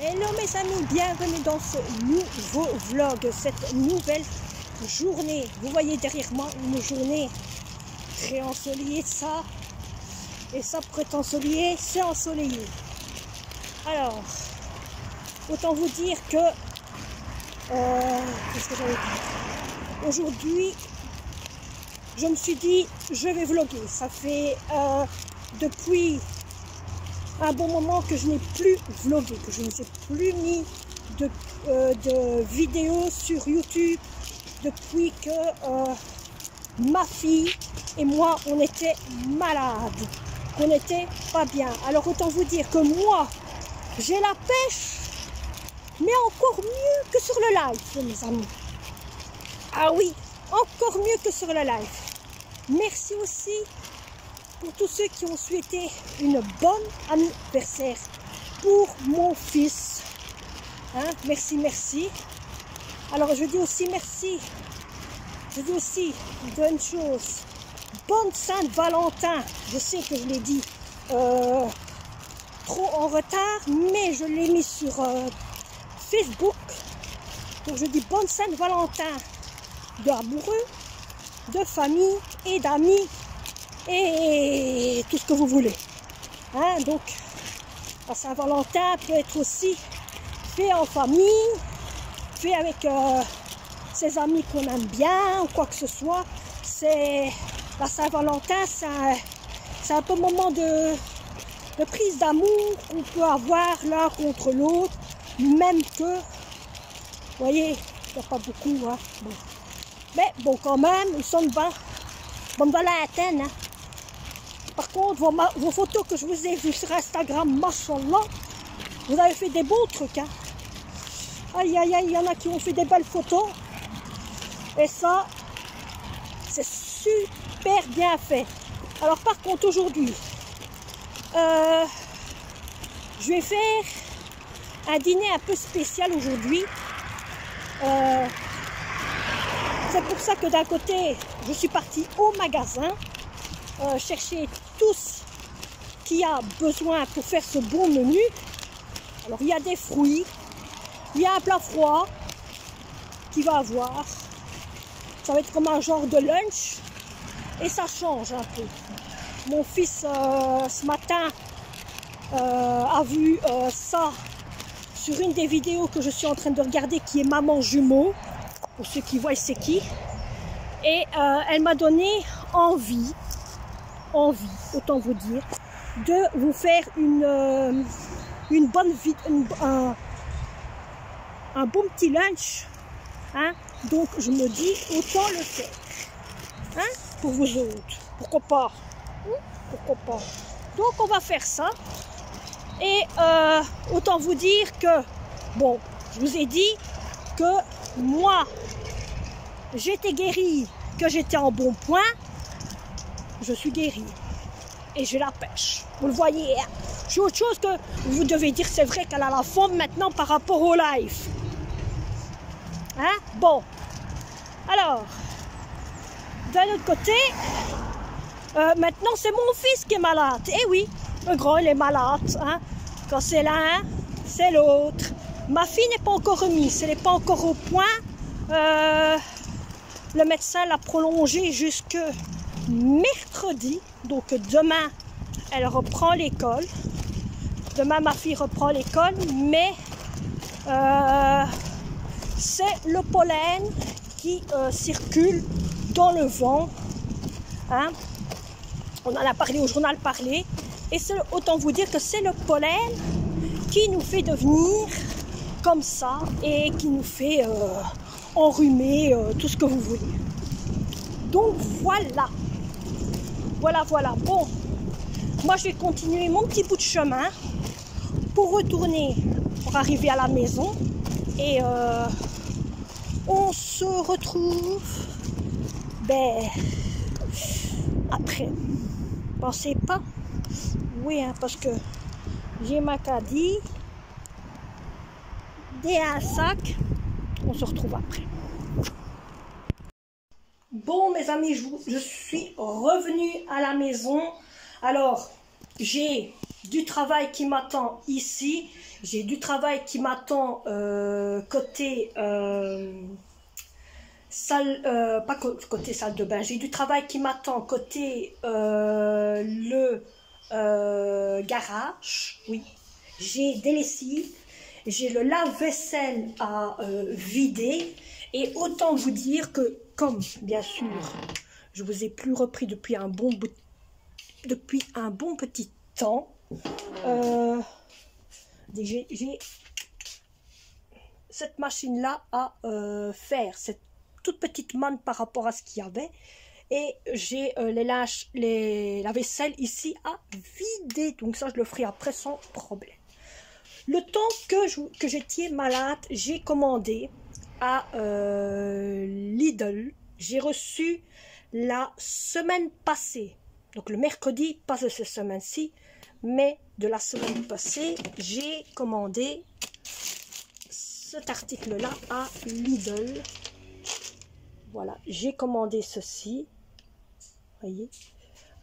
Hello mes amis, bienvenue dans ce nouveau vlog, cette nouvelle journée. Vous voyez derrière moi une journée très ensoleillée, ça, et ça pour être ensoleillé, c'est ensoleillé. Alors, autant vous dire que, qu'est-ce que j'avais dit? Aujourd'hui, je me suis dit, je vais vlogger. Ça fait depuis un bon moment que je n'ai plus vlogué, que je ne sais plus mis de vidéos sur YouTube depuis que ma fille et moi, on était malades, qu'on n'était pas bien. Alors autant vous dire que moi, j'ai la pêche, mais encore mieux que sur le live, mes amis. Ah oui, encore mieux que sur le live. Merci aussi pour tous ceux qui ont souhaité une bonne anniversaire pour mon fils. Hein? Merci, merci. Alors je dis aussi merci. Je dis aussi une chose. Bonne Saint-Valentin. Je sais que je l'ai dit trop en retard, mais je l'ai mis sur Facebook. Donc je dis bonne Saint-Valentin d'amoureux, de famille et d'amis. Et tout ce que vous voulez. Hein, donc, la Saint-Valentin peut être aussi fait en famille, fait avec ses amis qu'on aime bien, ou quoi que ce soit. C'est la Saint-Valentin, c'est un peu un moment de prise d'amour qu'on peut avoir l'un contre l'autre, même que, vous voyez, il n'y a pas beaucoup. Hein, bon. Mais bon, quand même, nous sommes bonne Valentin. Hein. Par contre, vos photos que je vous ai vues sur Instagram, machallah, vous avez fait des beaux trucs. Hein. Aïe, aïe, aïe, il y en a qui ont fait des belles photos. Et ça, c'est super bien fait. Alors par contre, aujourd'hui, je vais faire un dîner un peu spécial aujourd'hui. C'est pour ça que d'un côté, je suis partie au magasin. Chercher tout ce qu'il y a besoin pour faire ce bon menu. Alors il y a des fruits, il y a un plat froid qu'il va avoir. Ça va être comme un genre de lunch et ça change un peu. Mon fils ce matin a vu ça sur une des vidéos que je suis en train de regarder qui est Maman Jumeau, pour ceux qui voient c'est qui. Et elle m'a donné envie, autant vous dire, de vous faire une bonne un bon petit lunch. Hein? Donc je me dis autant le faire. Hein? Pour vous autres. Pourquoi pas? Pourquoi pas? Donc on va faire ça. Et autant vous dire que, bon, je vous ai dit que moi, j'étais guérie, que j'étais en bon point. Je suis guérie et j'ai la pêche. Vous le voyez, hein? J'ai autre chose que vous devez dire, c'est vrai qu'elle a la forme maintenant par rapport au live. Hein? Bon. Alors, d'un autre côté, maintenant c'est mon fils qui est malade. Eh oui, le grand il est malade. Hein? Quand c'est l'un, c'est l'autre. Ma fille n'est pas encore remise, elle n'est pas encore au point. Le médecin l'a prolongée jusque mercredi, donc demain elle reprend l'école. Demain ma fille reprend l'école, mais c'est le pollen qui circule dans le vent. Hein? On en a parlé au journal parlé, et autant vous dire que c'est le pollen qui nous fait devenir comme ça et qui nous fait enrhumer, tout ce que vous voulez. Donc voilà. Voilà. Bon, moi je vais continuer mon petit bout de chemin pour retourner, pour arriver à la maison. Et on se retrouve après. Pensez pas? Oui, hein, parce que j'ai ma caddie et un sac. On se retrouve après. Bon mes amis, je suis revenue à la maison. Alors, j'ai du travail qui m'attend ici. J'ai du travail qui m'attend côté salle, pas côté salle de bain. J'ai du travail qui m'attend côté le garage. Oui, j'ai des lessives. J'ai le lave-vaisselle à vider. Et autant vous dire que, comme bien sûr, je vous ai plus repris depuis un bon petit temps, j'ai cette machine-là à faire, cette toute petite manne par rapport à ce qu'il y avait. Et j'ai la vaisselle ici à vider. Donc ça, je le ferai après sans problème. Le temps que j'étais malade, j'ai commandé à Lidl. J'ai reçu la semaine passée, donc le mercredi, pas de cette semaine-ci, mais de la semaine passée, j'ai commandé cet article-là à Lidl. Voilà, j'ai commandé ceci. Voyez,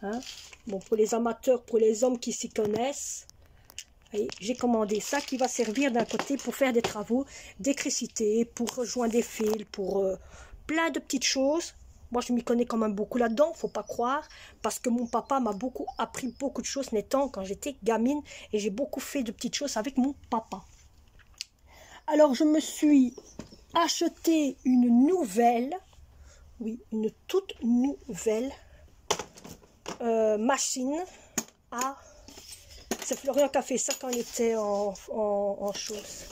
hein? Bon, pour les amateurs, pour les hommes qui s'y connaissent, j'ai commandé ça qui va servir d'un côté pour faire des travaux d'électricité, pour rejoindre des fils, pour plein de petites choses. Moi, je m'y connais quand même beaucoup là-dedans, faut pas croire, parce que mon papa m'a beaucoup appris beaucoup de choses n'étant quand j'étais gamine, et j'ai beaucoup fait de petites choses avec mon papa. Alors, je me suis acheté une nouvelle, oui, une toute nouvelle machine à... C'est Florian qui a fait ça quand il était en chose.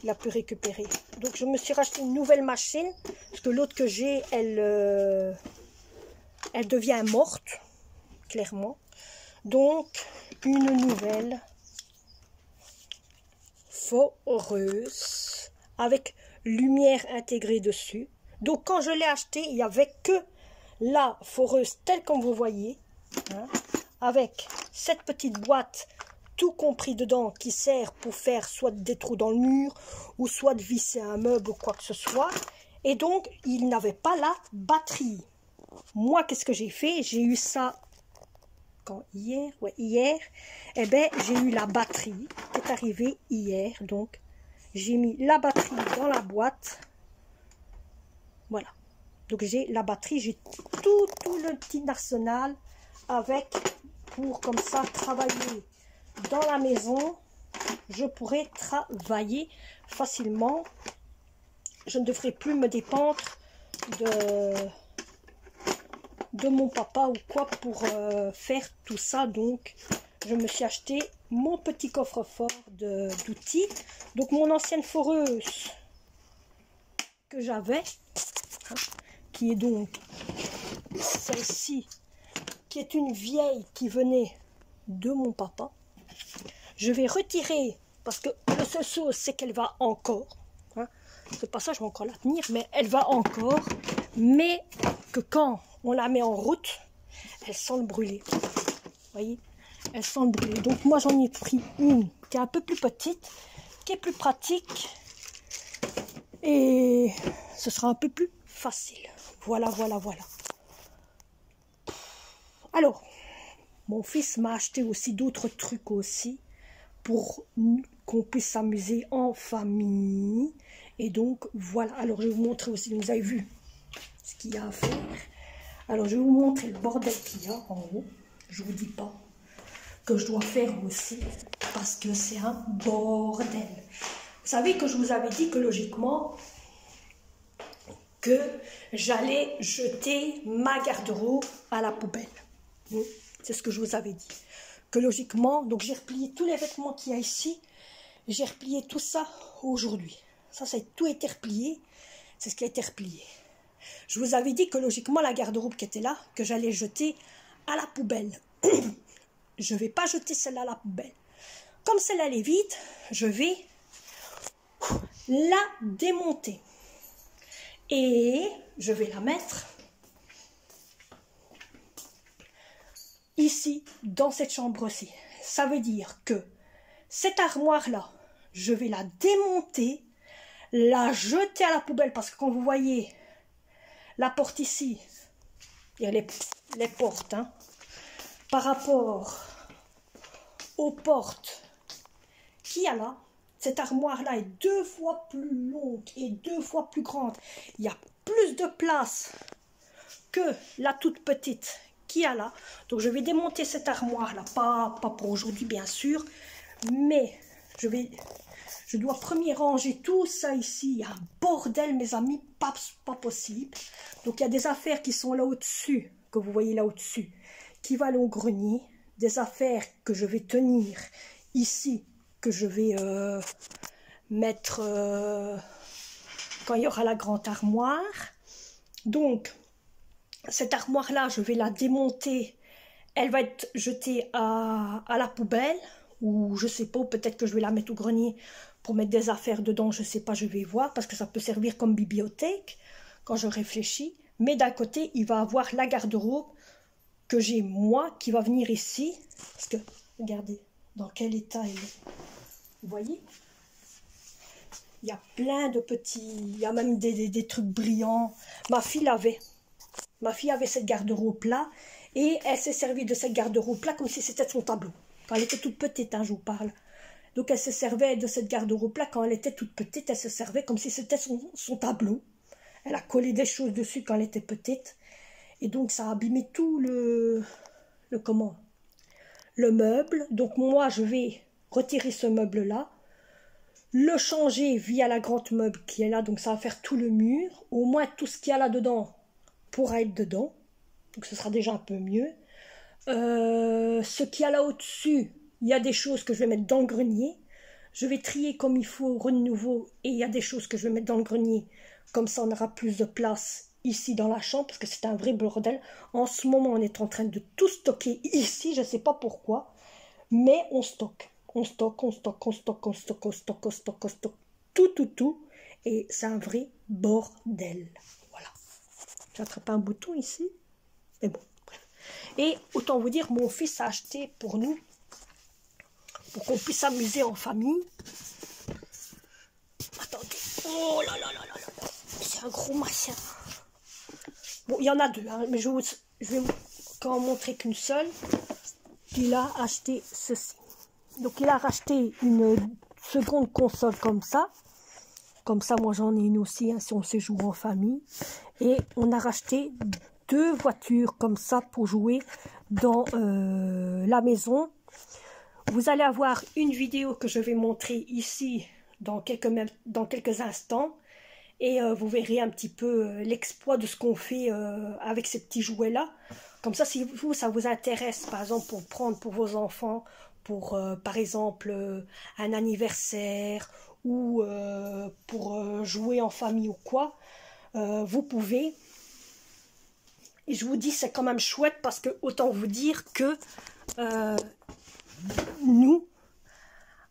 Il a pu récupérer. Donc je me suis racheté une nouvelle machine. Parce que l'autre que j'ai, elle devient morte. Clairement. Donc une nouvelle foreuse. Avec lumière intégrée dessus. Donc quand je l'ai acheté, il n'y avait que la foreuse telle comme vous voyez. Hein, avec cette petite boîte tout compris dedans qui sert pour faire soit des trous dans le mur ou soit de visser un meuble ou quoi que ce soit. Et donc il n'avait pas la batterie. Moi, qu'est-ce que j'ai fait? J'ai eu ça quand hier, ouais, hier. Eh ben, j'ai eu la batterie qui est arrivée hier. Donc j'ai mis la batterie dans la boîte. Voilà. Donc j'ai la batterie, j'ai tout le petit arsenal avec, pour comme ça travailler dans la maison. Je pourrais travailler facilement. Je ne devrais plus me dépendre de mon papa ou quoi pour faire tout ça. Donc je me suis acheté mon petit coffre-fort d'outils. Donc mon ancienne foreuse que j'avais, hein, qui est donc celle-ci, qui est une vieille qui venait de mon papa. Je vais retirer, parce que le seul chose, c'est qu'elle va encore. Hein, c'est pas ça, je vais encore la tenir, mais elle va encore. Mais que quand on la met en route, elle sent le brûler. Vous voyez, elle sent le brûler. Donc moi, j'en ai pris une qui est un peu plus petite, qui est plus pratique. Et ce sera un peu plus facile. Voilà, voilà, voilà. Alors, mon fils m'a acheté aussi d'autres trucs aussi pour qu'on puisse s'amuser en famille. Et donc, voilà. Alors, je vais vous montrer aussi, vous avez vu ce qu'il y a à faire. Alors, je vais vous montrer le bordel qu'il y a en haut. Je ne vous dis pas que je dois faire aussi parce que c'est un bordel. Vous savez que je vous avais dit que logiquement, que j'allais jeter ma garde-robe à la poubelle. C'est ce que je vous avais dit. Que logiquement, donc j'ai replié tous les vêtements qu'il y a ici. J'ai replié tout ça aujourd'hui. Ça a tout été replié. C'est ce qui a été replié. Je vous avais dit que logiquement, la garde-robe qui était là, que j'allais jeter à la poubelle. Je ne vais pas jeter celle-là à la poubelle. Comme celle-là elle est vide, je vais la démonter. Et je vais la mettre ici, dans cette chambre-ci. Ça veut dire que cette armoire-là, je vais la démonter, la jeter à la poubelle, parce que quand vous voyez la porte ici, il y a les portes, hein, par rapport aux portes qu'il y a là, cette armoire-là est 2 fois plus longue et 2 fois plus grande. Il y a plus de place que la toute petite qu'il y a là. Donc je vais démonter cette armoire-là, pas pour aujourd'hui bien sûr, mais je dois premier ranger tout ça ici. Il y a un bordel, mes amis, pas possible. Donc il y a des affaires qui sont là au-dessus, que vous voyez là au-dessus, qui vont aller au grenier. Des affaires que je vais tenir ici, que je vais mettre quand il y aura la grande armoire. Donc, cette armoire-là, je vais la démonter. Elle va être jetée à la poubelle, ou je sais pas, ou peut-être que je vais la mettre au grenier pour mettre des affaires dedans, je sais pas, je vais voir, parce que ça peut servir comme bibliothèque quand je réfléchis. Mais d'un côté, il va avoir la garde-robe que j'ai moi, qui va venir ici, parce que, regardez, dans quel état elle est. Vous voyez? Il y a plein de petits, il y a même des trucs brillants. Ma fille avait cette garde-robe-là, et elle s'est servie de cette garde-robe-là comme si c'était son tableau. Quand elle était toute petite, hein, je vous parle. Donc elle se servait de cette garde-robe-là quand elle était toute petite, elle se servait comme si c'était son tableau. Elle a collé des choses dessus quand elle était petite. Et donc ça a abîmé tout le meuble. Donc moi je vais retirer ce meuble-là, le changer via la grande meuble qui est là, donc ça va faire tout le mur. Au moins tout ce qu'il y a là-dedans pourra être dedans. Donc ce sera déjà un peu mieux. Ce qu'il y a là au-dessus, il y a des choses que je vais mettre dans le grenier. Je vais trier comme il faut, renouveau, et il y a des choses que je vais mettre dans le grenier. Comme ça, on aura plus de place ici dans la chambre, parce que c'est un vrai bordel. En ce moment, on est en train de tout stocker ici, je ne sais pas pourquoi, mais on stocke. On stocke, tout. Et c'est un vrai bordel. Voilà. J'ai attrapé un bouton ici. Mais bon, bref. Et autant vous dire, mon fils a acheté pour nous, pour qu'on puisse s'amuser en famille. Attendez. Oh là là là là là. C'est un gros machin. Bon, il y en a deux, hein, mais je vais quand montrer qu'une seule. Il a acheté ceci. Donc il a racheté une seconde console comme ça. Comme ça, moi j'en ai une aussi, hein, si on sait jouer en famille. Et on a racheté 2 voitures comme ça pour jouer dans la maison. Vous allez avoir une vidéo que je vais montrer ici dans quelques instants. Et vous verrez un petit peu l'exploit de ce qu'on fait avec ces petits jouets-là. Comme ça, si vous, ça vous intéresse, par exemple, pour prendre pour vos enfants, pour, par exemple, un anniversaire, ou pour jouer en famille ou quoi, vous pouvez. Et je vous dis, c'est quand même chouette, parce que, autant vous dire que nous,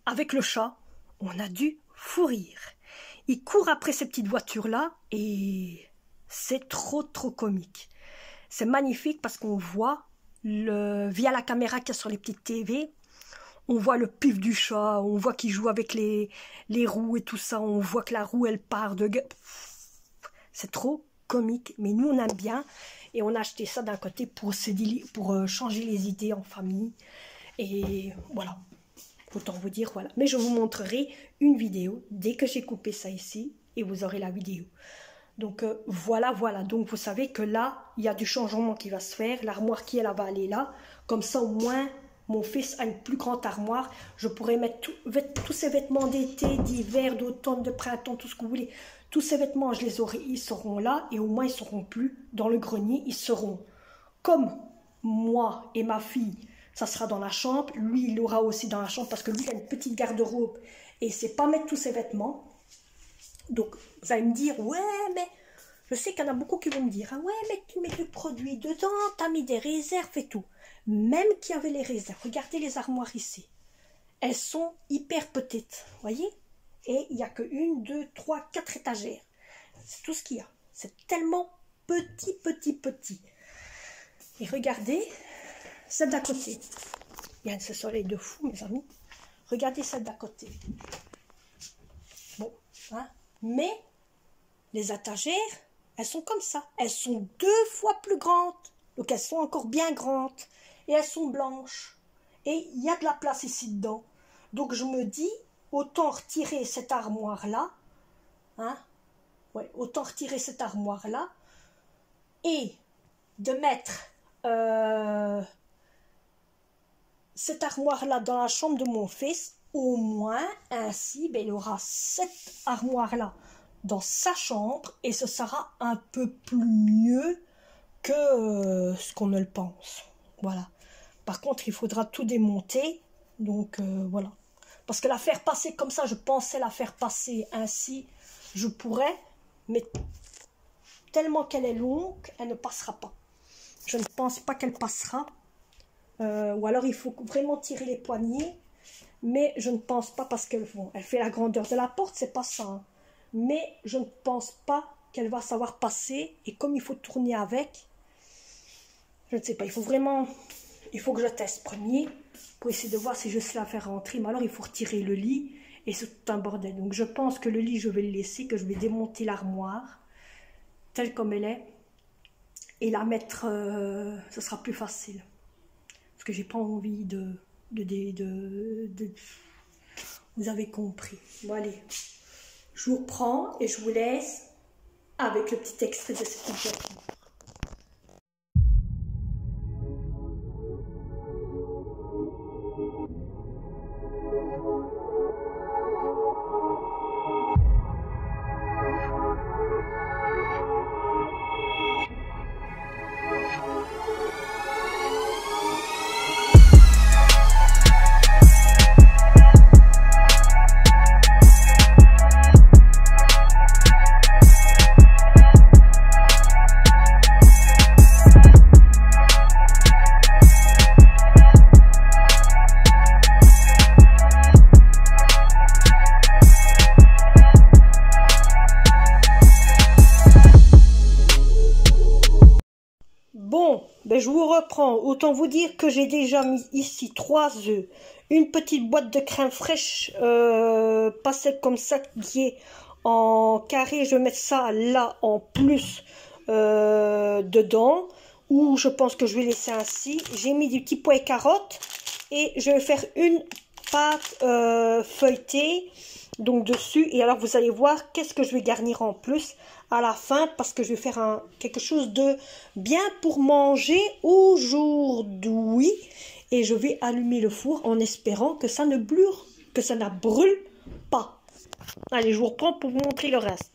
avec le chat, on a dû fou rire. Il court après ces petites voitures-là et c'est trop comique. C'est magnifique parce qu'on voit, via la caméra qu'il y a sur les petites TV, on voit le pif du chat, on voit qu'il joue avec les roues et tout ça, on voit que la roue elle part de... C'est trop comique, mais nous on aime bien et on a acheté ça d'un côté pour changer les idées en famille. Et voilà. Autant vous dire, voilà. Mais je vous montrerai une vidéo dès que j'ai coupé ça ici et vous aurez la vidéo. Donc voilà. Donc vous savez que là, il y a du changement qui va se faire. L'armoire qui est là va aller là. Comme ça, au moins, mon fils a une plus grande armoire. Je pourrais mettre tous ces vêtements d'été, d'hiver, d'automne, de printemps, tout ce que vous voulez. Tous ces vêtements, je les aurai, ils seront là. Et au moins, ils ne seront plus dans le grenier. Ils seront comme moi et ma fille. Ça sera dans la chambre. Lui, il l'aura aussi dans la chambre parce que lui, il a une petite garde-robe et il ne sait pas mettre tous ses vêtements. Donc, vous allez me dire, ouais, mais je sais qu'il y en a beaucoup qui vont me dire, ah ouais, mais tu mets du produit dedans, tu as mis des réserves et tout. Même qu'il y avait les réserves, regardez les armoires ici. Elles sont hyper petites, voyez? Et il n'y a que 1, 2, 3, 4 étagères. C'est tout ce qu'il y a. C'est tellement petit. Et regardez, celle d'à côté. Il y a ce soleil de fou, mes amis. Regardez celle d'à côté. Bon, hein. Mais les étagères, elles sont comme ça. Elles sont 2 fois plus grandes. Donc elles sont encore bien grandes. Et elles sont blanches. et il y a de la place ici dedans. Donc je me dis, autant retirer cette armoire-là, hein, ouais, autant retirer cette armoire-là, et de mettre cette armoire-là dans la chambre de mon fils, au moins, ainsi, ben, il aura cette armoire-là dans sa chambre, et ce sera un peu plus mieux que ce qu'on ne le pense. Voilà. Par contre, il faudra tout démonter, donc voilà. Parce que la faire passer comme ça, je pensais la faire passer ainsi, je pourrais, mais tellement qu'elle est longue, elle ne passera pas. Je ne pense pas qu'elle passera. Ou alors il faut vraiment tirer les poignées, mais je ne pense pas parce qu'elle elle fait la grandeur de la porte, c'est pas ça. Hein. Mais je ne pense pas qu'elle va savoir passer, et comme il faut tourner avec, je ne sais pas, il faut que je teste premier pour essayer de voir si je sais la faire rentrer. Mais alors il faut retirer le lit et c'est tout un bordel. Donc je pense que le lit je vais le laisser, que je vais démonter l'armoire telle comme elle est et la mettre, ce sera plus facile. Parce que j'ai pas envie de... Vous avez compris. Bon allez, je vous reprends et je vous laisse avec le petit extrait de cette vidéo. Bon, ben je vous reprends. Autant vous dire que j'ai déjà mis ici 3 œufs, une petite boîte de crème fraîche, pas celle comme ça qui est en carré. Je vais mettre ça là en plus dedans, ou je pense que je vais laisser ainsi. J'ai mis du petit pois et carottes et je vais faire une pâte feuilletée donc dessus. Et alors vous allez voir qu'est-ce que je vais garnir en plus à la fin, parce que je vais faire quelque chose de bien pour manger aujourd'hui. Et je vais allumer le four en espérant que ça ne brûle pas. Allez, je vous reprends pour vous montrer le reste.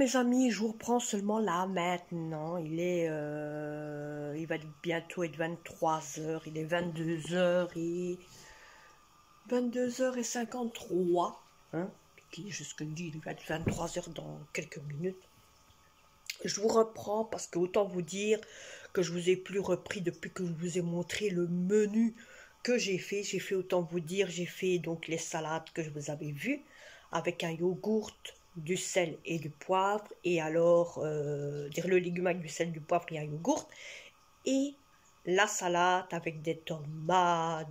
mes amis, je vous reprends seulement là maintenant. Il va bientôt être 23 h, il est 22h53, hein, qui est juste que dit, il va être 23 h dans quelques minutes. Je vous reprends parce que autant vous dire que je vous ai plus repris depuis que je vous ai montré le menu que j'ai fait. J'ai fait, autant vous dire, j'ai fait donc les salades que je vous avais vues avec un yogourt, du sel et du poivre, et alors dire le légume avec du sel, du poivre et un yogourt, et la salade avec des tomates,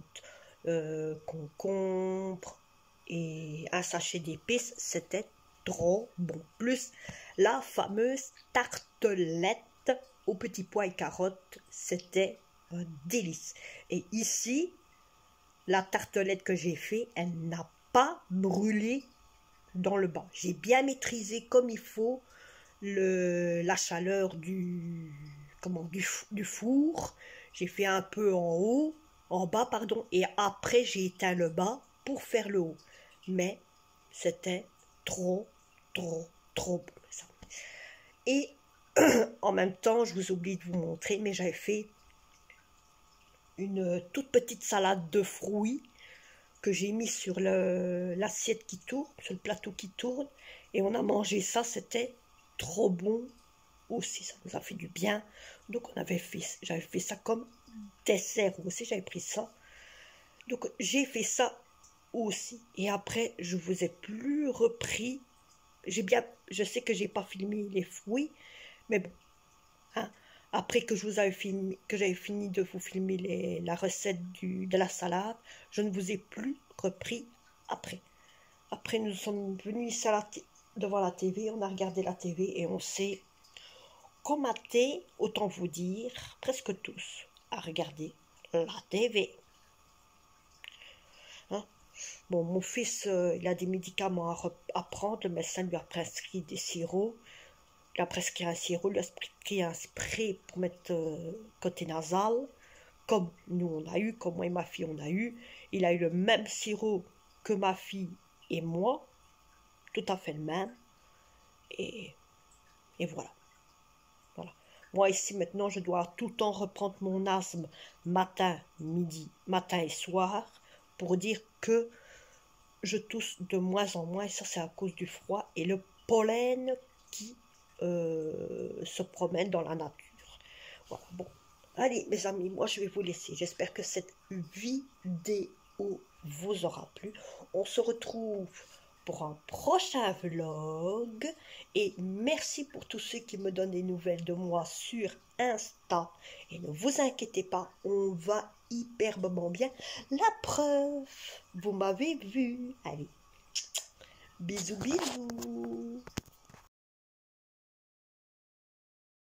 concombre et un sachet d'épices. C'était trop bon. Plus la fameuse tartelette aux petits pois et carottes, c'était un délice. Et ici, la tartelette que j'ai fait, elle n'a pas brûlé dans le bas. J'ai bien maîtrisé comme il faut la chaleur du four. J'ai fait un peu en bas, pardon, et après j'ai éteint le bas pour faire le haut. Mais c'était trop bon ça. Et en même temps, je vous oublie de vous montrer, mais j'avais fait une toute petite salade de fruits que j'ai mis sur l'assiette qui tourne, sur le plateau qui tourne, et on a mangé ça, c'était trop bon aussi, ça nous a fait du bien. Donc j'avais fait ça comme dessert aussi, j'avais pris ça. Donc j'ai fait ça aussi, et après je vous ai plus repris. Je sais que j'ai pas filmé les fruits, mais bon, hein, après que j'avais fini de vous filmer la recette de la salade, je ne vous ai plus repris après. Après, nous sommes venus ici devant la TV, on a regardé la TV et on s'est commenté, autant vous dire, presque tous, à regarder la TV. Hein? Bon, mon fils, il a des médicaments à prendre, le médecin lui a prescrit des sirops. Il a prescrit un sirop, il a prescrit un spray pour mettre côté nasal, comme nous on a eu, comme moi et ma fille on a eu. Il a eu le même sirop que ma fille et moi, tout à fait le même. Et voilà. Moi ici maintenant, je dois tout le temps reprendre mon asthme matin, midi, matin et soir, pour dire que je tousse de moins en moins, et ça c'est à cause du froid et le pollen qui se promène dans la nature. Voilà, bon. Allez, mes amis, moi je vais vous laisser. J'espère que cette vidéo vous aura plu. On se retrouve pour un prochain vlog. Et merci pour tous ceux qui me donnent des nouvelles de moi sur Insta. Et ne vous inquiétez pas, on va hyperbement bien. La preuve, vous m'avez vu. Allez, bisous, bisous.